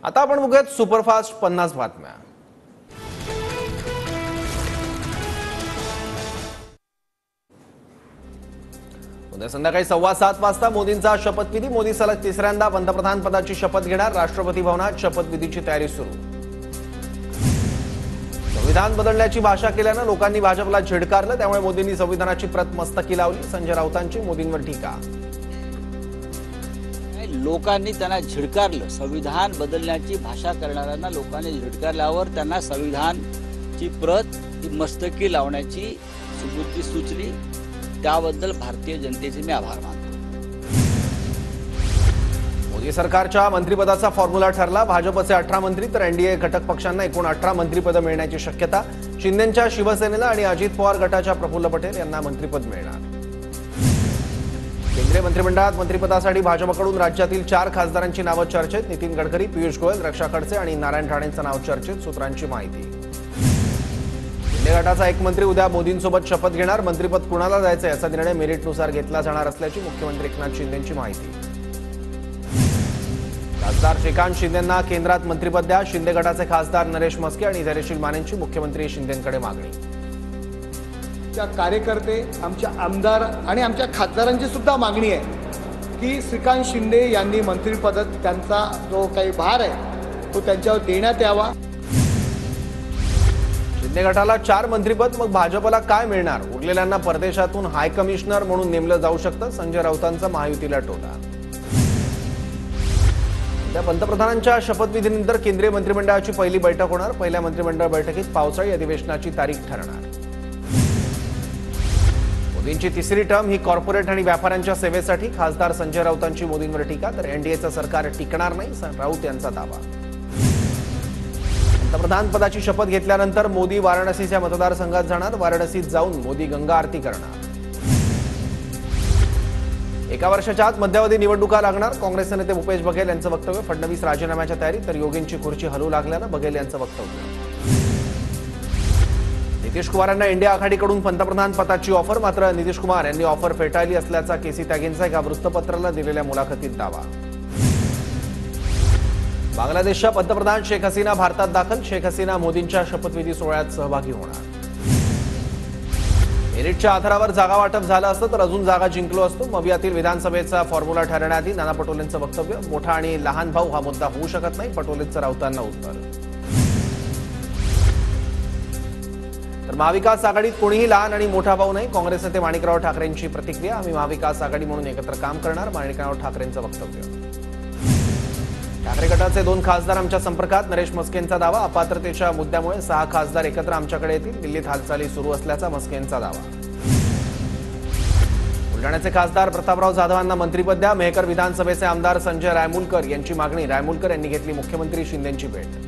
आता आपण बघूयात सुपरफास्ट 50 बातम्या। उद्या संध्याकाळी 7:15 वाजता मोदींचा शपथविधी। मोदी सलग तिसऱ्यांदा पंतप्रधान पदाची शपथ घेणार। राष्ट्रपती भवनात शपथविधीची तयारी सुरू। संविधान बदलण्याची भाषा केल्याने लोकांनी भाजपला झिडकारलं, त्यामुळे मोदींनी संविधानाची प्रत मस्तकी लावली। संजय राऊतांची मोदींवर टीका। लोकांनी त्यांना झिडकारलं, संविधान बदलण्याची भाषा करणाऱ्यांना लोकांनी झिडकारल्यावर त्यांना संविधानची प्रत ही मस्तकी लावण्याची सुबुद्धी सुचली। त्याबद्दल भारतीय जनतेचे मी आभार मानतो। मोदी सरकारच्या मंत्रिपदाचा फॉर्म्युला ठरला। भाजपचे 18 मंत्री तर एनडीए घटक पक्षांना एकूण 18 मंत्रिपद मिळण्याची शक्यता। शिंदेंच्या शिवसेनेला आणि अजित पवार गटाच्या प्रफुल्ल पटेल यांना मंत्रिपद मिळणार। केंद्रीय मंत्रिमंडळात मंत्रिपदासाठी भाजपकडून राज्यातील 4 खासदारांची नावं चर्चेत। नितीन गडकरी, पियुष गोयल, रक्षा खडसे आणि नारायण राणेंचं नाव चर्चेत। सूत्रांची माहिती। शिंदे गटाचा एक मंत्री उद्या मोदींसोबत शपथ घेणार। मंत्रिपद कुणाला द्यायचे याचा निर्णय मेरिटनुसार घेतला जाणार असल्याची मुख्यमंत्री एकनाथ शिंदेंची माहिती। खासदार श्रीकांत शिंदेंना केंद्रात मंत्रिपद द्या। शिंदे गटाचे खासदार नरेश मस्के आणि धैर्यशील मानेंची मुख्यमंत्री शिंदेंकडे मागणी। कार्यकर्ते, आमच्या आमदार आणि आमच्या खासदारांची सुद्धा मागणी आहे की श्रीकांत शिंदे यांनी मंत्रिपद त्यांचा जो काही भार आहे तो त्यांच्यावर देण्यात यावा। शिंदे गटाला 4 मंत्रिपद, मग भाजपला काय मिळणार? उरलेल्यांना परदेशातून हाय कमिशनर म्हणून नेमलं जाऊ शकतं। संजय राऊतांचा महायुतीला टोला। त्या पंतप्रधानांच्या शपथविधीनंतर केंद्रीय मंत्रिमंडळाची पहिली बैठक होणार। पहिल्या मंत्रिमंडळ बैठकीत पावसाळी अधिवेशनाची तारीख ठरणार। मोदींची तिसरी टर्म ही कॉर्पोरेट आणि व्यापाऱ्यांच्या सेवेसाठी। खासदार संजय राऊतांची मोदींवर टीका, तर एनडीएचं सरकार टिकणार नाही, राऊत यांचा दावा। पंतप्रधान पदाची शपथ घेतल्यानंतर मोदी वाराणसीच्या मतदारसंघात जाणार। वाराणसीत जाऊन मोदी गंगा आरती करणार। 1 वर्षाच्या आत मध्यावधी निवडणुका लागणार। काँग्रेसचे नेते भूपेश बघेल यांचं वक्तव्य। फडणवीस राजीनाम्याच्या तयारीत, तर योगींची खुर्ची हलू लागल्यानं बघेल यांचं वक्तव्य। नितीश कुमार यांना इंडिया आघाडीकडून पंतप्रधान पदाची ऑफर, मात्र नितीश कुमार यांनी ऑफर फेटाळली असल्याचा केसी त्यागींचा एका वृत्तपत्राला दिलेल्या मुलाखतीत दावा। बांगलादेशच्या पंतप्रधान शेख हसीना भारतात दाखल। शेख हसीना मोदींच्या शपथविधी सोहळ्यात सहभागी होणार। मेरिटच्या आधारावर जागा वाटप झालं असतं तर अजून जागा जिंकलो असतो। मवियातील विधानसभेचा फॉर्म्युला ठरवण्याआधी नाना पटोलेंचं वक्तव्य। मोठा आणि लहान भाऊ हा मुद्दा होऊ शकत नाही, पटोलेंचं राऊतांना उत्तर। तर महाविकास आघाडीत कोणीही लहान आणि मोठा भाऊ नाही। काँग्रेस नेते माणिकराव ठाकरेंची प्रतिक्रिया। आम्ही महाविकास आघाडी म्हणून एकत्र काम करणार, माणिकराव ठाकरेंचं वक्तव्य। ठाकरे गटाचे 2 खासदार आमच्या संपर्कात, नरेश मस्केंचा दावा। अपात्रतेच्या मुद्द्यामुळे 6 खासदार एकत्र आमच्याकडे येतील। दिल्लीत हालचाली सुरू असल्याचा मस्केंचा दावा। बुलढाण्याचे खासदार प्रतापराव जाधवांना मंत्रिपद द्या। मेहकर विधानसभेचे आमदार संजय रायमुलकर यांची मागणी। रायमुलकर यांनी घेतली मुख्यमंत्री शिंदेंची भेट।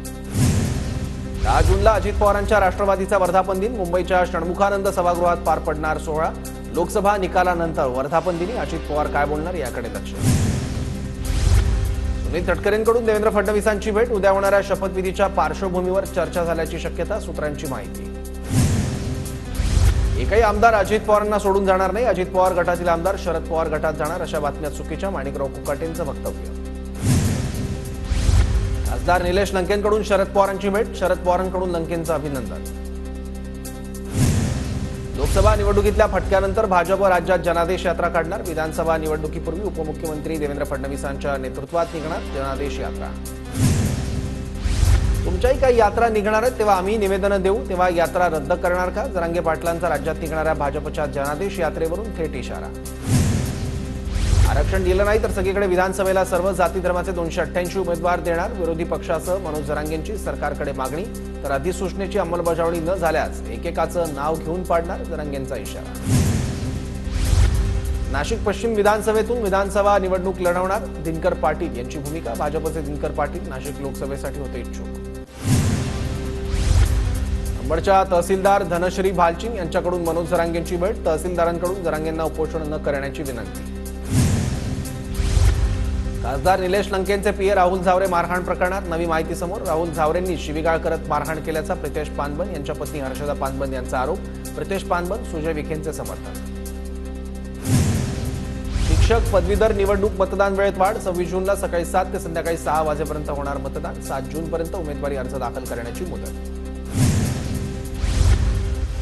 10 जूनला अजित पवारांच्या राष्ट्रवादीचा वर्धापन दिन। मुंबईच्या षण्मुखानंद सभागृहात पार पडणार सोहळा। लोकसभा निकालानंतर वर्धापन दिनी अजित पवार काय बोलणार याकडे लक्ष। सुनील तटकरेंकडून देवेंद्र फडणवीसांची भेट। उद्या होणाऱ्या शपथविधीच्या पार्श्वभूमीवर चर्चा झाल्याची शक्यता। सूत्रांची माहिती। एकही आमदार अजित पवारांना सोडून जाणार नाही। अजित पवार गटातील आमदार शरद पवार गटात जाणार, अशा बातम्या चुकीच्या। माणिकराव कुकाटेंचं वक्तव्य। खासदार निलेश लंकेंकडून शरद पवारांची भेट। शरद पवारांकडून लंकेंचं अभिनंदन। लोकसभा निवडणुकीतल्या फटक्यानंतर भाजप राज्यात जनादेश यात्रा काढणार। विधानसभा निवडणुकीपूर्वी उपमुख्यमंत्री देवेंद्र फडणवीसांच्या नेतृत्वात निघणार जनादेश यात्रा। तुमच्याही काही यात्रा निघणार आहेत तेव्हा आम्ही निवेदनं देऊ, तेव्हा यात्रा रद्द करणार का? जरांगे पाटलांचा राज्यात निघणाऱ्या भाजपच्या जनादेश यात्रेवरून थेट इशारा। आरक्षण दिलं नाही तर सगळीकडे विधानसभेला सर्व जाती धर्माचे 288 उमेदवार देणार। विरोधी पक्षासह मनोज जरांगेंची सरकारकडे मागणी, तर अधिसूचनेची अंमलबजावणी न झाल्यास एकेकाचं नाव घेऊन पाडणार, जरांगेंचा इशारा। नाशिक पश्चिम विधानसभेतून विधानसभा निवडणूक लढवणार दिनकर पाटील यांची भूमिका। भाजपचे दिनकर पाटील नाशिक लोकसभेसाठी होते इच्छुक। अंबडच्या तहसीलदार धनश्री भालचिंग यांच्याकडून मनोज जरांगेंची भेट। तहसीलदारांकडून जरांगेंना उपोषण न करण्याची विनंती। खासदार निलेश लंकेंचे पीए राहुल झावरे मारहाण प्रकरणात नवी माहिती समोर। राहुल झावरेंनी शिवीगाळ करत मारहाण केल्याचा प्रितेश पानबन यांच्या पत्नी हर्षदा पानबन यांचा आरोप। प्रितेश पानबन सुजय विखेंचे समर्थक। शिक्षक पदवीधर निवडणूक मतदान वेळेत वाढ. 26 जूनला सकाळी 7 ते संध्याकाळी 6 वाजेपर्यंत होणार मतदान. 7 जूनपर्यंत उमेदवारी अर्ज दाखल करण्याची मुदत.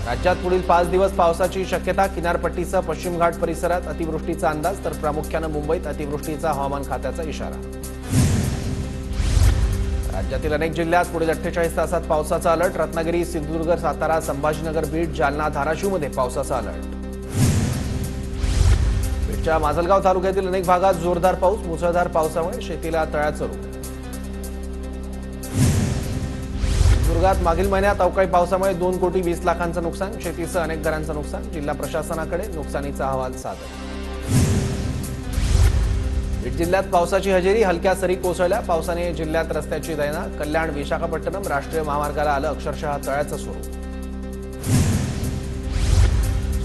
राज्यात पुढील 5 दिवस पावसाची शक्यता. किनारपट्टीसह पश्चिम घाट परिसरात अतिवृष्टीचा अंदाज, तर प्रामुख्यानं मुंबईत अतिवृष्टीचा हवामान खात्याचा इशारा. राज्यातील अनेक जिल्ह्यात पुढील 48 तासात पावसाचा अलर्ट. रत्नागिरी, सिंधुदुर्ग, सातारा, संभाजीनगर, बीड, जालना, धाराशिवमध्ये पावसाचा अलर्ट. बीडच्या माजलगाव तालुक्यातील अनेक भागात जोरदार पाऊस. मुसळधार पावसामुळे शेतीला तळ्याचं रूप. सिंधुदुर्गात मागील महिन्यात अवकाळी पावसामुळे 2 कोटी 20 लाखांचं नुकसान. शेतीसह अनेक घरांचं नुकसान. जिल्हा प्रशासनाकडे नुकसानीचा अहवाल सादर. बीड जिल्ह्यात पावसाची हजेरी. हलक्या सरी कोसळल्या. पावसाने जिल्ह्यात रस्त्याची दैना. कल्याण विशाखापट्टणम राष्ट्रीय महामार्गाला आलं अक्षरशः तळ्याचं स्वरूप.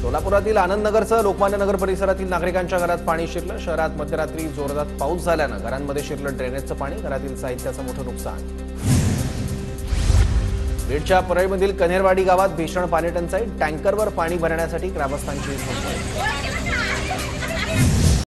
सोलापुरातील आनंदनगरसह लोकमान्य नगर परिसरातील नागरिकांच्या घरात पाणी शिरलं. शहरात मध्यरात्री जोरदार पाऊस झाल्यानं घरांमध्ये शिरलं ड्रेनेजचं पाणी. घरातील साहित्याचं मोठं नुकसान. बीडच्या परळीमधील कन्हेरवाडी गावात भीषण पाणी टंचाई. टँकरवर पाणी भरण्यासाठी ग्रामस्थांची झोपड.